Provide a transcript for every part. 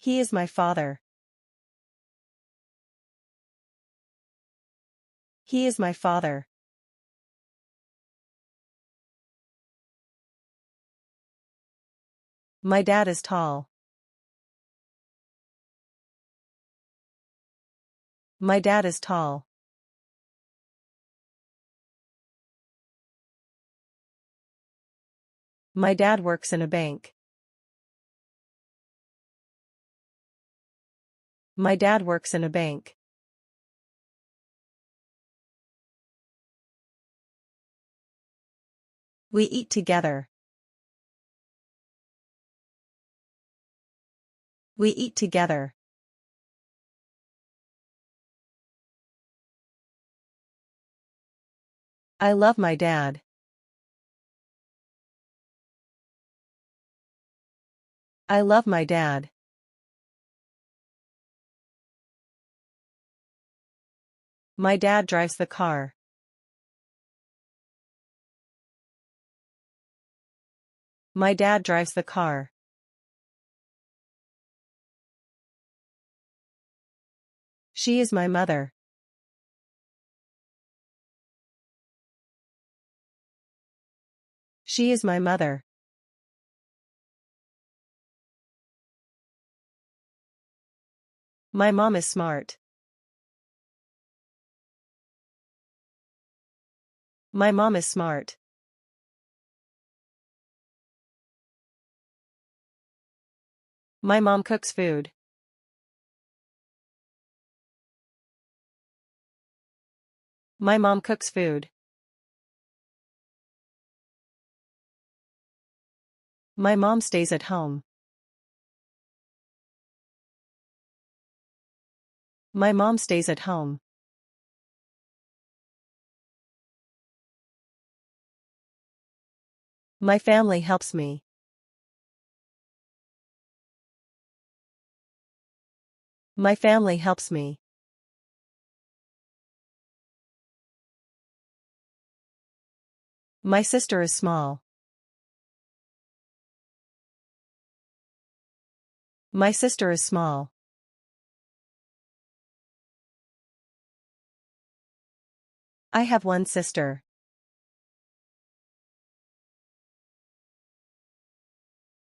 He is my father. He is my father. My dad is tall. My dad is tall. My dad works in a bank. My dad works in a bank. We eat together. We eat together. I love my dad. I love my dad. My dad drives the car. My dad drives the car. She is my mother. She is my mother. My mom is smart. My mom is smart. My mom cooks food. My mom cooks food. My mom stays at home. My mom stays at home. My family helps me. My family helps me. My sister is small. My sister is small. I have one sister.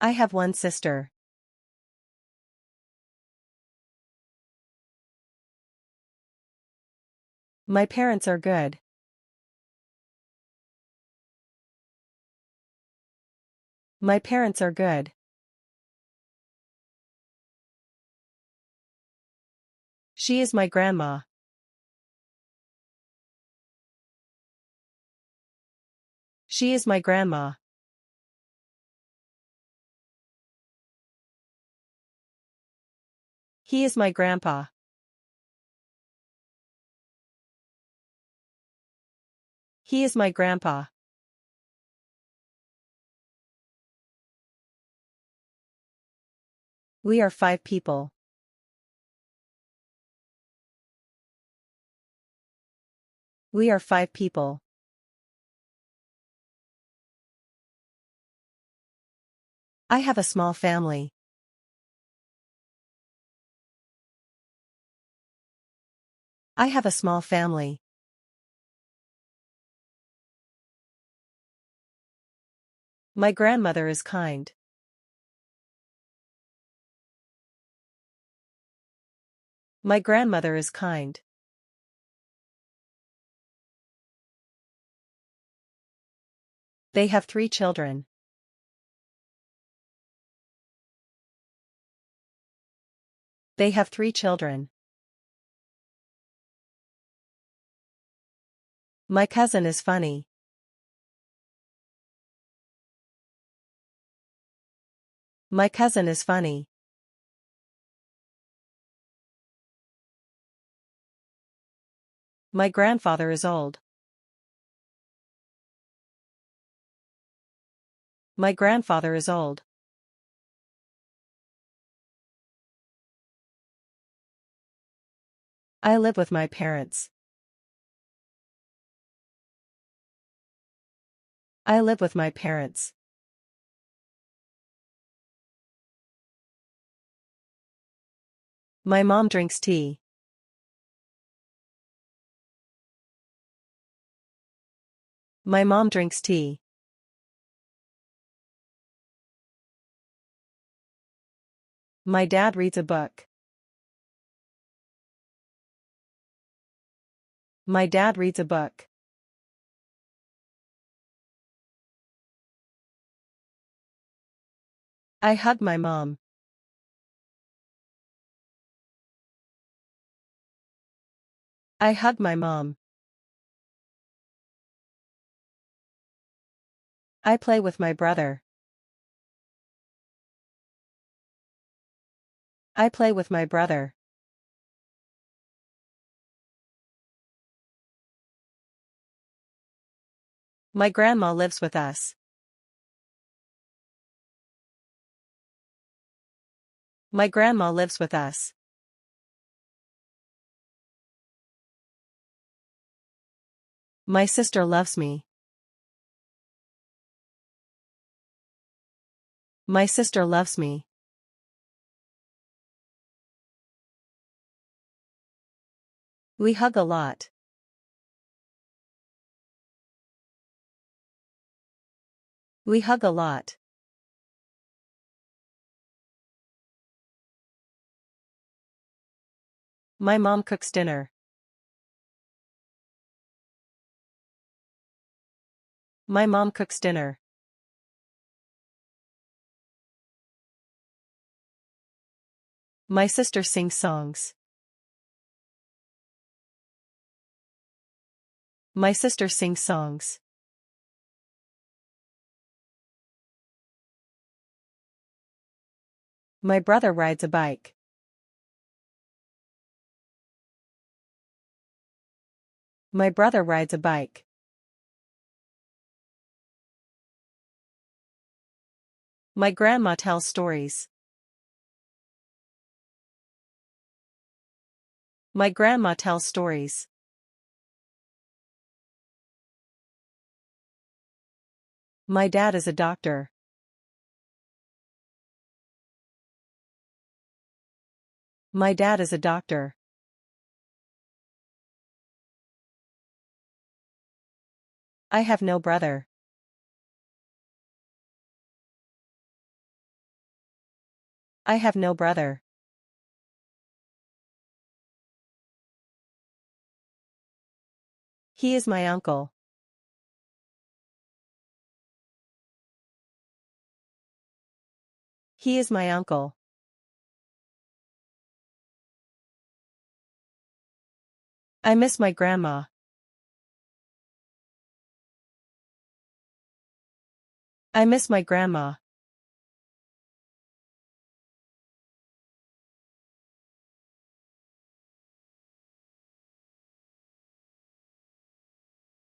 I have one sister. My parents are good. My parents are good. She is my grandma. She is my grandma. He is my grandpa. He is my grandpa. We are 5 people. We are 5 people. I have a small family. I have a small family. My grandmother is kind. My grandmother is kind. They have 3 children. They have 3 children. My cousin is funny. My cousin is funny. My grandfather is old. My grandfather is old. I live with my parents. I live with my parents. My mom drinks tea. My mom drinks tea. My dad reads a book. My dad reads a book. I hug my mom. I hug my mom. I play with my brother. I play with my brother. My grandma lives with us. My grandma lives with us. My sister loves me. My sister loves me. We hug a lot. We hug a lot. My mom cooks dinner. My mom cooks dinner. My sister sings songs. My sister sings songs. My brother rides a bike. My brother rides a bike. My grandma tells stories. My grandma tells stories. My dad is a doctor. My dad is a doctor. I have no brother. I have no brother. He is my uncle. He is my uncle. I miss my grandma. I miss my grandma.